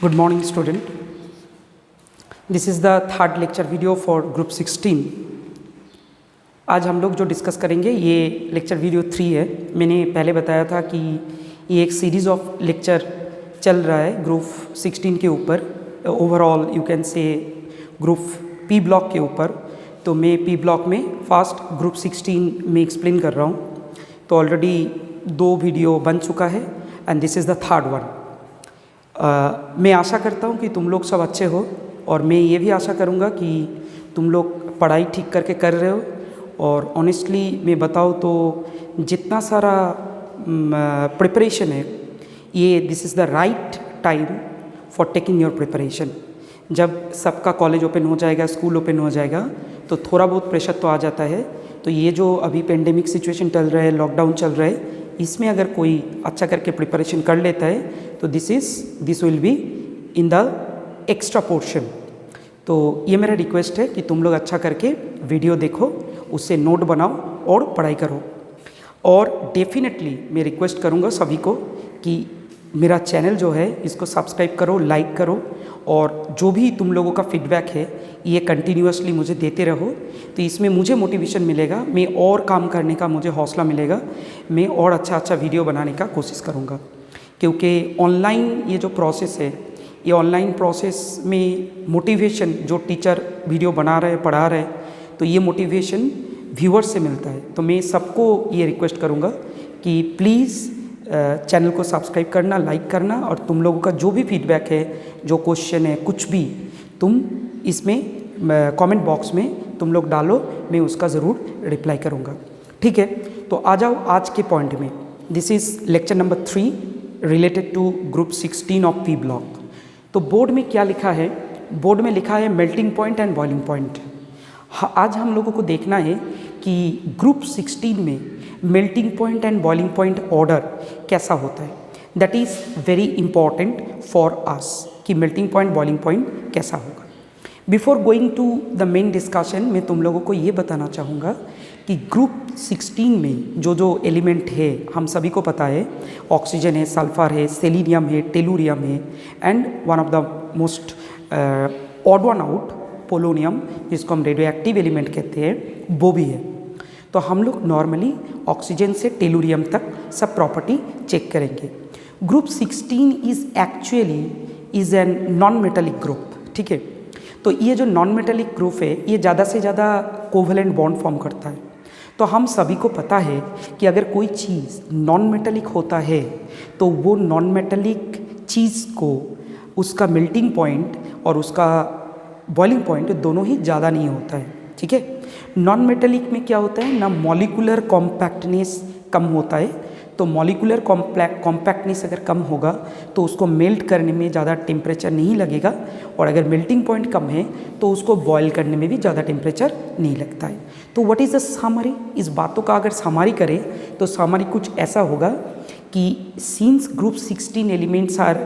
Good morning, student. This is the third lecture video for group 16. आज हम लोग जो डिस्कस करेंगे ये लेक्चर वीडियो 3 है। मैंने पहले बताया था कि ये एक सीरीज़ ऑफ लेक्चर चल रहा है ग्रुप 16 के ऊपर, overall you can say group P block के ऊपर। तो मैं पी ब्लॉक में फास्ट ग्रुप 16 में एक्सप्लेन कर रहा हूँ। तो ऑलरेडी 2 वीडियो बन चुका है and this is the third one. मैं आशा करता हूँ कि तुम लोग सब अच्छे हो और मैं ये भी आशा करूँगा कि तुम लोग पढ़ाई ठीक करके कर रहे हो। और ऑनेस्टली मैं बताऊँ तो जितना सारा प्रिपरेशन है ये this is the right time for taking your preparation. जब सबका कॉलेज ओपन हो जाएगा, स्कूल ओपन हो जाएगा तो थोड़ा बहुत प्रेशर तो आ जाता है। तो ये जो अभी पेंडेमिक सिचुएशन चल रहा है, लॉकडाउन चल रहा है, इसमें अगर कोई अच्छा करके प्रिपरेशन कर लेता है तो this will be in the extra portion. तो ये मेरा रिक्वेस्ट है कि तुम लोग अच्छा करके वीडियो देखो, उससे नोट बनाओ और पढ़ाई करो। और डेफिनेटली मैं रिक्वेस्ट करूँगा सभी को कि मेरा चैनल जो है इसको सब्सक्राइब करो, लाइक करो और जो भी तुम लोगों का फीडबैक है ये कंटिन्यूअसली मुझे देते रहो। तो इसमें मुझे मोटिवेशन मिलेगा, मैं और काम करने का मुझे हौसला मिलेगा, मैं और अच्छा वीडियो बनाने का कोशिश करूँगा। क्योंकि ऑनलाइन ये जो प्रोसेस है, ये ऑनलाइन प्रोसेस में मोटिवेशन जो टीचर वीडियो बना रहे, पढ़ा रहे, तो ये मोटिवेशन व्यूअर्स से मिलता है। तो मैं सबको ये रिक्वेस्ट करूँगा कि प्लीज़ चैनल को सब्सक्राइब करना, लाइक करना और तुम लोगों का जो भी फीडबैक है, जो क्वेश्चन है, कुछ भी तुम इसमें कमेंट बॉक्स में तुम लोग डालो, मैं उसका ज़रूर रिप्लाई करूँगा। ठीक है, तो आ जाओ आज के पॉइंट में। This is lecture number 3 related to group 16 of P block. तो बोर्ड में क्या लिखा है? बोर्ड में लिखा है melting point and boiling point. आज हम लोगों को देखना है कि ग्रुप 16 में melting point and boiling point order कैसा होता है। That is very important for us कि मेल्टिंग पॉइंट, बॉइलिंग पॉइंट कैसा होगा। Before going to the main discussion मैं तुम लोगों को ये बताना चाहूँगा कि ग्रुप 16 में जो जो एलिमेंट है हम सभी को पता है, ऑक्सीजन है, सल्फर है, सेलिनियम है, टेलुरियम है and one of the most odd one out polonium, जिसको हम रेडियो एक्टिव एलिमेंट कहते हैं, वो भी है। तो हम लोग नॉर्मली ऑक्सीजन से टेलुरियम तक सब प्रॉपर्टी चेक करेंगे। Group 16 is actually is an non metallic group. ठीक है, तो ये जो नॉन मेटेलिक ग्रुप है ये ज़्यादा से ज़्यादा कोवेलेंट बॉन्ड फॉर्म करता है। तो हम सभी को पता है कि अगर कोई चीज़ नॉन मेटेलिक होता है तो वो नॉन मेटेलिक चीज़ को उसका मेल्टिंग पॉइंट और उसका बॉइलिंग पॉइंट दोनों ही ज़्यादा नहीं होता है। ठीक है, नॉन मेटेलिक में क्या होता है ना, मॉलिकुलर कॉम्पैक्टनेस कम होता है। तो मॉलिकुलर कॉम्पैक्टनेस अगर कम होगा तो उसको मेल्ट करने में ज़्यादा टेम्परेचर नहीं लगेगा और अगर मेल्टिंग पॉइंट कम है तो उसको बॉयल करने में भी ज़्यादा टेम्परेचर नहीं लगता है। तो व्हाट इज़ द समरी? इस बातों का अगर समरी करें तो समरी कुछ ऐसा होगा कि since group 16 elements are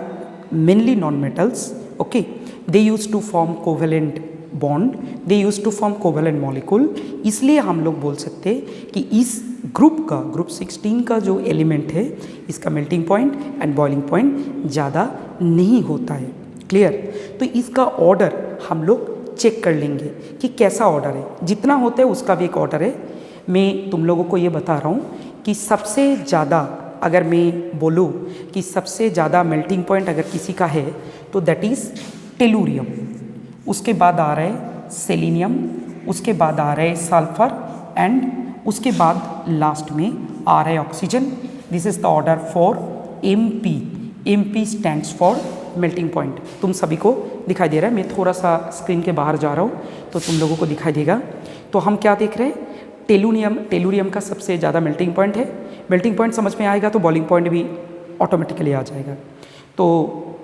mainly non metals, okay, they use to form covalent bond, they use to form covalent molecule. इसलिए हम लोग बोल सकते हैं कि इस ग्रुप 16 का जो एलिमेंट है इसका melting point and boiling point ज़्यादा नहीं होता है। क्लियर? तो इसका ऑर्डर हम लोग चेक कर लेंगे कि कैसा ऑर्डर है। जितना होता है उसका भी एक ऑर्डर है। मैं तुम लोगों को ये बता रहा हूँ कि सबसे ज़्यादा, अगर मैं बोलूँ कि सबसे ज़्यादा मेल्टिंग पॉइंट अगर किसी का है तो दैट इज़ टेलुरियम। उसके बाद आ रहा है सेलिनियम, उसके बाद आ रहा है सल्फर एंड उसके बाद लास्ट में आ रहा है oxygen. This is the order for MP। MP stands for melting point. तुम सभी को दिखाई दे रहा है, मैं थोड़ा सा स्क्रीन के बाहर जा रहा हूँ तो तुम लोगों को दिखाई देगा। तो हम क्या देख रहे हैं? टेलुरियम का सबसे ज़्यादा मेल्टिंग पॉइंट है। मेल्टिंग पॉइंट समझ में आएगा तो बॉइलिंग पॉइंट भी ऑटोमेटिकली आ जाएगा। तो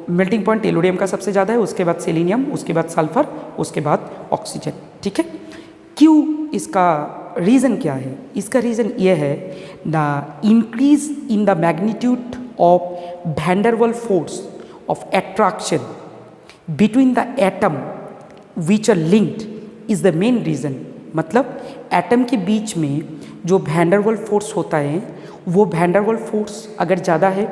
मेल्टिंग पॉइंट टेलुरियम का सबसे ज़्यादा है, उसके बाद सेलिनियम, उसके बाद सल्फर, उसके बाद ऑक्सीजन। ठीक है, क्यों? इसका रीज़न क्या है? इसका रीज़न ये है the increase in the magnitude of van Waal force of attraction between the atom which are linked is the main reason. मतलब एटम के बीच में जो वैन वाल फोर्स होता है वो वैन वाल फोर्स अगर ज़्यादा है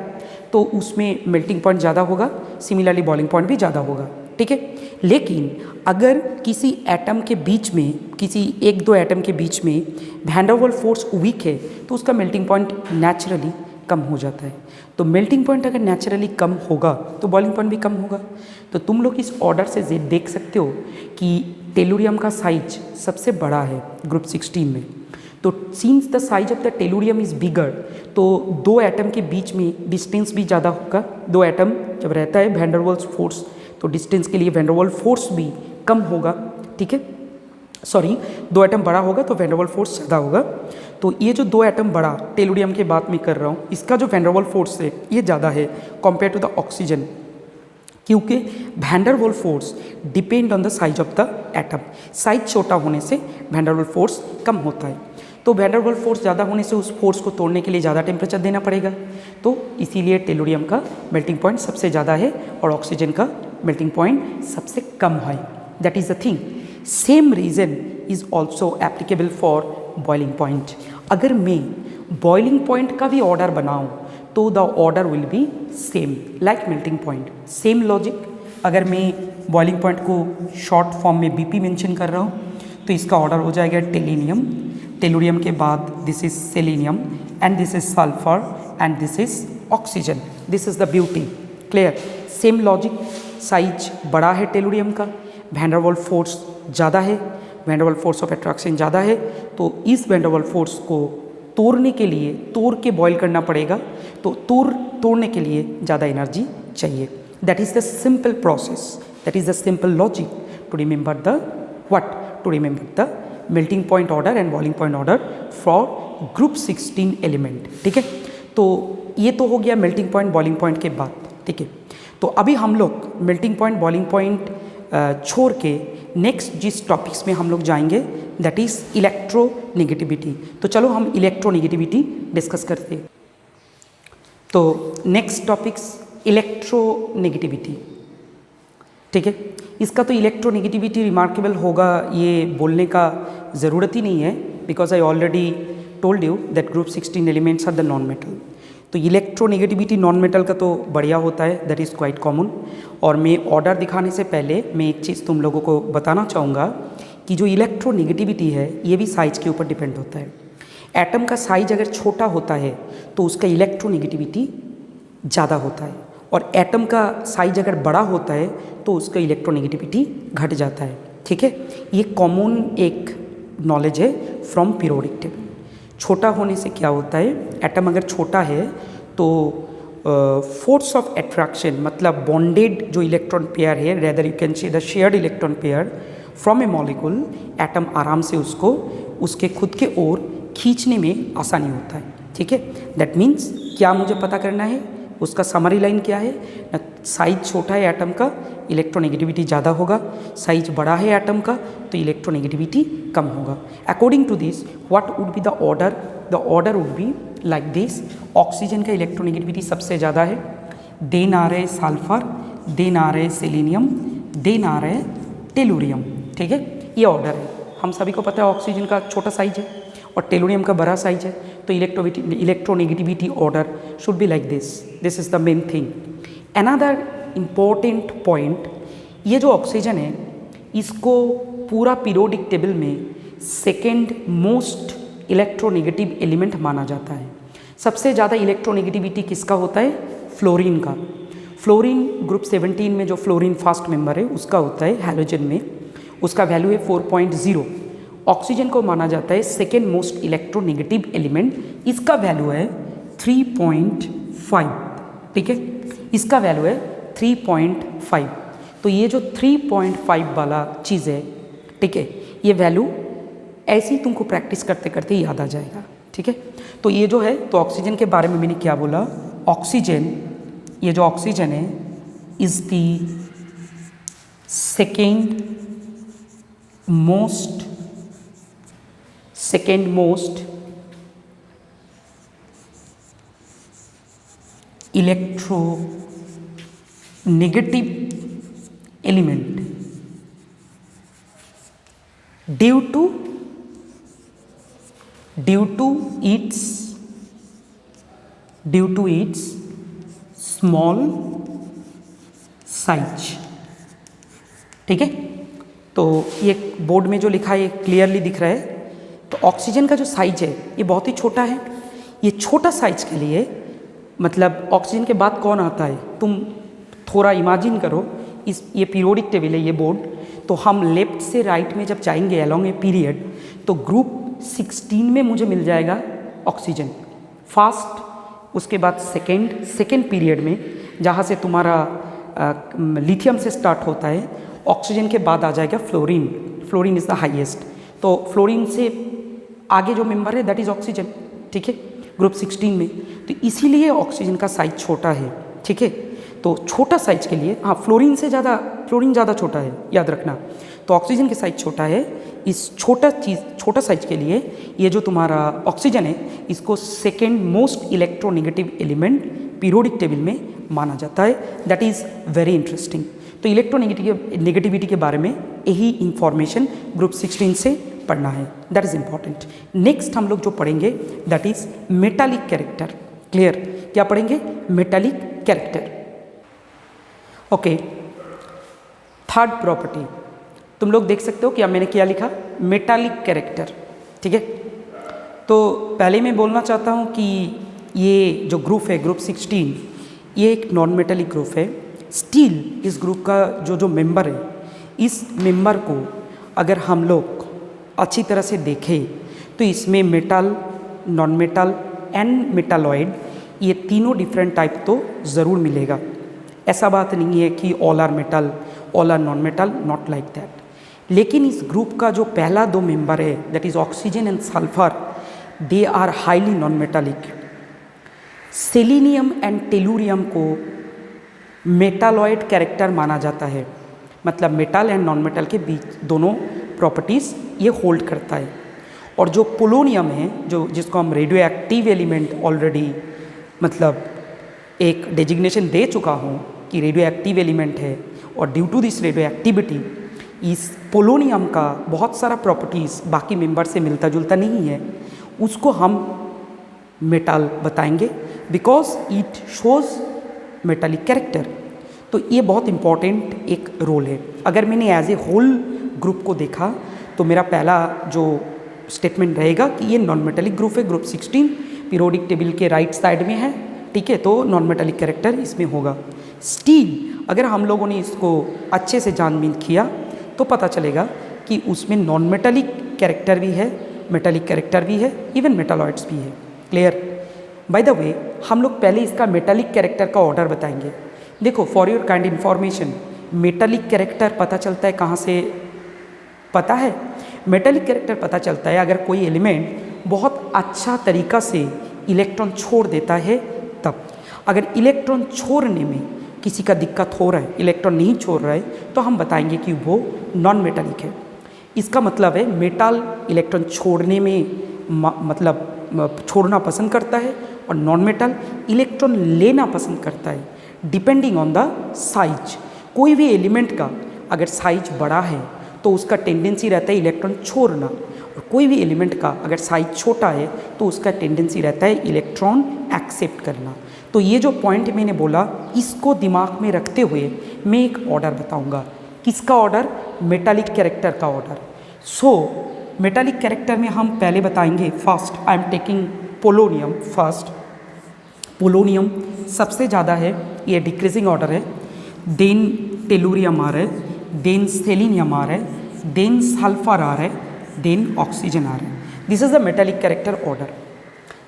तो उसमें मेल्टिंग पॉइंट ज़्यादा होगा, सिमिलरली बॉइलिंग पॉइंट भी ज़्यादा होगा, ठीक है। लेकिन अगर किसी एटम के बीच में, किसी एक दो एटम के बीच में van der Waals force week है तो उसका मेल्टिंग पॉइंट नेचुरली कम हो जाता है। तो मेल्टिंग पॉइंट अगर नेचुरली कम होगा तो बॉइलिंग पॉइंट भी कम होगा। तो तुम लोग इस ऑर्डर से देख सकते हो कि टेलुरियम का साइज सबसे बड़ा है ग्रुप 16 में। तो since the size of the tellurium is bigger, तो दो एटम के बीच में डिस्टेंस भी ज़्यादा होगा। दो एटम जब रहता है वैन डर वाल्स फोर्स, तो डिस्टेंस के लिए वैन डर वाल्स फोर्स भी कम होगा, ठीक है। सॉरी, दो एटम बड़ा होगा तो वैन डर वाल्स फोर्स ज़्यादा होगा। तो ये जो दो एटम बड़ा टेलुरियम की बात मैं कर रहा हूँ, इसका जो वैन डर वाल्स फोर्स है ये ज़्यादा है कंपेयर टू द ऑक्सीजन, क्योंकि van der Waals force depend on the size of the atom. Size छोटा होने से वैन डर वाल्स फोर्स कम होता है। तो वैन डर वाल्स फोर्स ज़्यादा होने से उस फोर्स को तोड़ने के लिए ज़्यादा टेम्परेचर देना पड़ेगा। तो इसीलिए टेलुरियम का मेल्टिंग पॉइंट सबसे ज़्यादा है और ऑक्सीजन का मेल्टिंग पॉइंट सबसे कम है। That is the thing. Same reason is also applicable for boiling point. अगर मैं बॉइलिंग पॉइंट का भी ऑर्डर बनाऊँ तो the order will be same like melting point. Same logic, अगर मैं बॉइलिंग पॉइंट को शॉर्ट फॉर्म में बीपी मेंशन कर रहा हूँ तो इसका ऑर्डर हो जाएगा टेलिनियम, टेलुरियम के बाद this is selenium and this is sulphur and this is oxygen. This is the beauty. Clear? Same logic, size बड़ा है टेलुरियम का, वैन डर वाल्स फोर्स ज़्यादा है, van der Waals force of attraction ज़्यादा है, तो इस वैन डर वाल्स फोर्स को तोड़ने के लिए तोड़ के बॉयल करना पड़ेगा। तो तोड़ने के लिए ज़्यादा एनर्जी चाहिए। That is the simple process, that is the simple logic to remember the what, to remember the melting point order and boiling point order for group 16 element, ठीक है। तो ये तो हो गया मेल्टिंग पॉइंट बॉइलिंग पॉइंट के बाद, ठीक है। तो अभी हम लोग मेल्टिंग पॉइंट बॉइलिंग पॉइंट छोड़ के नेक्स्ट जिस टॉपिक्स में हम लोग जाएंगे दैट इज़ इलेक्ट्रोनेगेटिविटी। तो चलो हम इलेक्ट्रोनेगेटिविटी डिस्कस करते हैं। तो नेक्स्ट टॉपिक्स इलेक्ट्रोनेगेटिविटी, ठीक है। इसका तो इलेक्ट्रोनेगेटिविटी रिमार्केबल होगा ये बोलने का ज़रूरत ही नहीं है, because I already told you that group 16 elements are the non metal. तो इलेक्ट्रोनेगेटिविटी नॉन मेटल का तो बढ़िया होता है, दैट इज़ क्वाइट कॉमन। और मैं ऑर्डर दिखाने से पहले मैं एक चीज़ तुम लोगों को बताना चाहूँगा कि जो इलेक्ट्रोनेगेटिविटी है ये भी साइज के ऊपर डिपेंड होता है। एटम का साइज अगर छोटा होता है तो उसका इलेक्ट्रोनेगेटिविटी ज़्यादा होता है, और एटम का साइज अगर बड़ा होता है तो उसका इलेक्ट्रोनेगेटिविटी घट जाता है, ठीक है। ये कॉमन एक नॉलेज है फ्रॉम पीरियोडिक टेबल। छोटा होने से क्या होता है, एटम अगर छोटा है तो फोर्स ऑफ अट्रैक्शन मतलब बॉन्डेड जो इलेक्ट्रॉन पेयर है, rather you can say the shared electron pair from A molecule, atom आराम से उसको उसके खुद के ओर खींचने में आसानी होता है, ठीक है। दैट मीन्स क्या मुझे पता करना है, उसका समरी लाइन क्या है ना, साइज छोटा है एटम का इलेक्ट्रोनेगेटिविटी ज़्यादा होगा, साइज बड़ा है एटम का तो इलेक्ट्रोनेगेटिविटी कम होगा। According to this what would be the order, the order would be like this. Oxygen का इलेक्ट्रोनेगेटिविटी सबसे ज़्यादा है, देन आ रहे सल्फर, देन आ रहे सेलेनियम, देन आ रहे टेलुरियम, ठीक है। ये ऑर्डर है। हम सभी को पता है ऑक्सीजन का छोटा साइज है और टेलुरियम का बड़ा साइज है, तो electronegativity order should be like this. This is the main thing. Another important point, ये जो ऑक्सीजन है इसको पूरा पीरियोडिक टेबल में सेकेंड मोस्ट इलेक्ट्रोनेगेटिव एलिमेंट माना जाता है। सबसे ज़्यादा इलेक्ट्रोनेगेटिविटी किसका होता है, फ्लोरीन का। फ्लोरीन ग्रुप 17 में जो फ्लोरीन फर्स्ट मेंबर है उसका होता है, हैलोजन में उसका वैल्यू है 4.0। ऑक्सीजन को माना जाता है सेकेंड मोस्ट इलेक्ट्रोनेगेटिव एलिमेंट, इसका वैल्यू है 3.5, ठीक है। इसका वैल्यू है 3.5। तो ये जो 3.5 वाला चीज़ है, ठीक है, ये वैल्यू ऐसे ही तुमको प्रैक्टिस करते करते याद आ जाएगा, ठीक है। तो ये जो है, तो ऑक्सीजन के बारे में मैंने क्या बोला, ऑक्सीजन, ये जो ऑक्सीजन है is the second most electronegative element due to its small size. ठीक है, तो ये बोर्ड में जो लिखा है ये क्लियरली दिख रहा है। तो ऑक्सीजन का जो साइज है ये बहुत ही छोटा है। ये छोटा साइज के लिए मतलब ऑक्सीजन के बाद कौन आता है, तुम थोड़ा इमेजिन करो। ये पीरियोडिक टेबल है ये बोर्ड, तो हम लेफ्ट से राइट में जब जाएंगे अलोंग ए पीरियड, तो ग्रुप 16 में मुझे मिल जाएगा ऑक्सीजन फास्ट। उसके बाद सेकेंड पीरियड में जहाँ से तुम्हारा लिथियम से स्टार्ट होता है, ऑक्सीजन के बाद आ जाएगा fluorine. Fluorine is the highest. तो फ्लोरीन से आगे जो मेंबर है दैट इज़ ऑक्सीजन। ठीक है, ग्रुप 16 में। तो इसीलिए ऑक्सीजन का साइज छोटा है। ठीक है, तो छोटा साइज के लिए फ्लोरीन ज़्यादा छोटा है, याद रखना। तो ऑक्सीजन के साइज छोटा है। इस छोटा साइज के लिए ये जो तुम्हारा ऑक्सीजन है इसको second most electronegative element periodic table में माना जाता है। That is very interesting. तो इलेक्ट्रोनेगेटिविटी के बारे में यही इंफॉर्मेशन ग्रुप 16 से पढ़ना है, दैट इज़ इम्पॉर्टेंट। नेक्स्ट हम लोग जो पढ़ेंगे that is metallic character. Clear, क्या पढ़ेंगे? Metallic character. Okay, third property तुम लोग देख सकते हो कि अब मैंने क्या लिखा, मेटालिक कैरेक्टर। ठीक है, तो पहले मैं बोलना चाहता हूँ कि ये जो ग्रुप है ग्रुप 16, ये एक नॉन मेटालिक ग्रुप है। स्टील इस ग्रुप का जो मेंबर है, इस मेंबर को अगर हम लोग अच्छी तरह से देखें तो इसमें metal, non metal and metalloid, ये तीनों डिफरेंट टाइप तो ज़रूर मिलेगा। ऐसा बात नहीं है कि all are metal, all are non metal, not like that. लेकिन इस ग्रुप का जो पहला दो मेंबर है that is oxygen and sulphur, they are highly non metallic. Selenium and tellurium को मेटालॉइड कैरेक्टर माना जाता है, मतलब मेटल एंड नॉन मेटल के बीच दोनों प्रॉपर्टीज़ ये होल्ड करता है। और जो पोलोनियम है, जो जिसको हम रेडियो एक्टिव एलिमेंट ऑलरेडी मतलब एक डेजिग्नेशन दे चुका हूँ कि रेडियो एक्टिव एलिमेंट है, और due to this radioactivity इस पोलोनियम का बहुत सारा प्रॉपर्टीज़ बाकी मेंबर से मिलता जुलता नहीं है, उसको हम मेटल बताएंगे because it shows metallic character. तो ये बहुत इम्पॉर्टेंट एक रोल है। अगर मैंने एज ए होल ग्रुप को देखा तो मेरा पहला जो स्टेटमेंट रहेगा कि ये नॉन मेटालिक ग्रुप है, ग्रुप 16 पीरियोडिक टेबल के राइट साइड में है। ठीक है, तो नॉन मेटालिक कैरेक्टर इसमें होगा। स्टील, अगर हम लोगों ने इसको अच्छे से जानबीन किया तो पता चलेगा कि उसमें नॉन मेटालिक कैरेक्टर भी है, मेटालिक कैरेक्टर भी है, इवन मेटालॉइड्स भी है। क्लियर? बाय द वे, हम लोग पहले इसका मेटालिक कैरेक्टर का ऑर्डर बताएंगे। देखो, for your kind information, metallic character पता चलता है कहाँ से? पता है, मेटालिक कैरेक्टर पता चलता है अगर कोई एलिमेंट बहुत अच्छा तरीका से इलेक्ट्रॉन छोड़ देता है तब। अगर इलेक्ट्रॉन छोड़ने में किसी का दिक्कत हो रहा है, इलेक्ट्रॉन नहीं छोड़ रहा है, तो हम बताएंगे कि वो नॉन मेटालिक है। इसका मतलब है मेटल इलेक्ट्रॉन छोड़ने में मतलब छोड़ना पसंद करता है, और नॉन मेटल इलेक्ट्रॉन लेना पसंद करता है, डिपेंडिंग ऑन द साइज। कोई भी एलिमेंट का अगर साइज बड़ा है तो उसका टेंडेंसी रहता है इलेक्ट्रॉन छोड़ना, और कोई भी एलिमेंट का अगर साइज छोटा है तो उसका टेंडेंसी रहता है इलेक्ट्रॉन एक्सेप्ट करना। तो ये जो पॉइंट मैंने बोला, इसको दिमाग में रखते हुए मैं एक ऑर्डर बताऊंगा। किसका ऑर्डर? मेटालिक कैरेक्टर का ऑर्डर। सो मेटालिक कैरेक्टर में हम पहले बताएंगे, first I am taking polonium first. Polonium सबसे ज़्यादा है, ये डिक्रीजिंग ऑर्डर है। देन टेलुरियम आ रहा है, देन सेलेनियम आ रहा है, देन सल्फर आ रहा है, देन ऑक्सीजन आ रहा है। This is the metallic character order.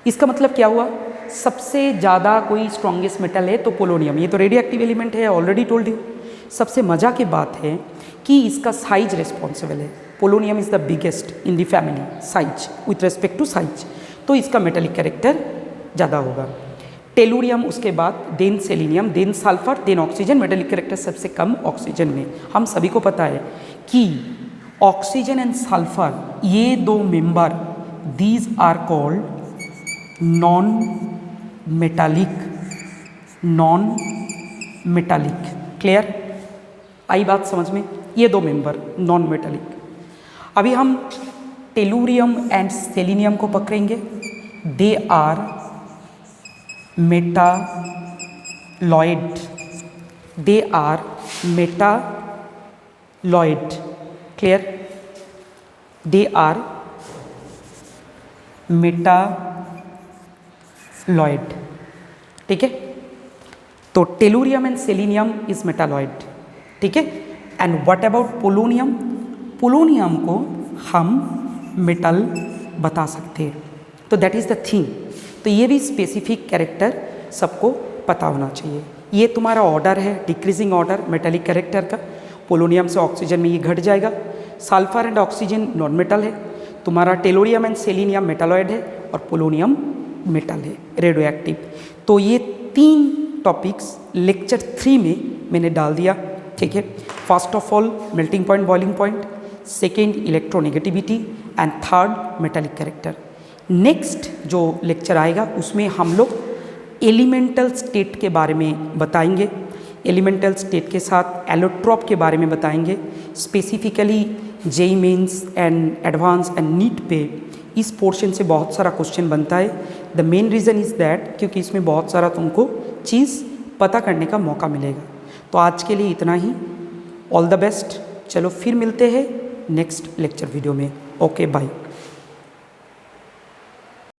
इसका मतलब क्या हुआ? सबसे ज़्यादा कोई स्ट्रॉन्गेस्ट मेटल है तो पोलोनियम, ये तो रेडियो एक्टिव एलिमेंट है, ऑलरेडी टोल्ड यू। सबसे मज़ा की बात है कि इसका साइज रिस्पॉन्सिबल है। Polonium is the biggest in the family size, with respect to size, तो इसका मेटालिक कैरेक्टर ज़्यादा होगा। टेलुरियम उसके बाद, then selenium, then sulphur, then oxygen. Metallic character सबसे कम ऑक्सीजन में। हम सभी को पता है कि ऑक्सीजन एंड सल्फर, ये दो member, these are called non metallic. Clear? आई बात समझ में? ये दो मेंबर नॉन मेटालिक। अभी हम टेलुरियम एंड सेलेनियम को पकड़ेंगे। They are metallic metalloid, they are metalloid. Clear? They are metalloid. ठीक है, तो tellurium and selenium is metalloid. ठीक है, and what about polonium? Polonium को हम मेटल बता सकते हैं. तो दैट इज द थिंग. तो ये भी स्पेसिफिक कैरेक्टर सबको पता होना चाहिए. ये तुम्हारा ऑर्डर है, डिक्रीजिंग ऑर्डर मेटेलिक कैरेक्टर का. पोलोनियम से ऑक्सीजन में ये घट जाएगा. Sulphur and oxygen non metal है. तुम्हारा टेलोरियम एंड सेलिनियम मेटालॉइड है और पोलोनियम मेटल है, रेडियो एक्टिव. तो ये 3 टॉपिक्स लेक्चर 3 में मैंने डाल दिया. ठीक है, first of all melting point, boiling point, second electronegativity and third metallic character. Next जो लेक्चर आएगा उसमें हम लोग एलिमेंटल स्टेट के बारे में बताएंगे. एलिमेंटल स्टेट के साथ एलोट्रॉप के बारे में बताएंगे. Specifically JEE mains and advance and NEET पे इस पोर्शन से बहुत सारा क्वेश्चन बनता है. The main reason is that क्योंकि इसमें बहुत सारा तुमको चीज़ पता करने का मौका मिलेगा. तो आज के लिए इतना ही. All the best. चलो फिर मिलते हैं नेक्स्ट लेक्चर वीडियो में. Okay, bye.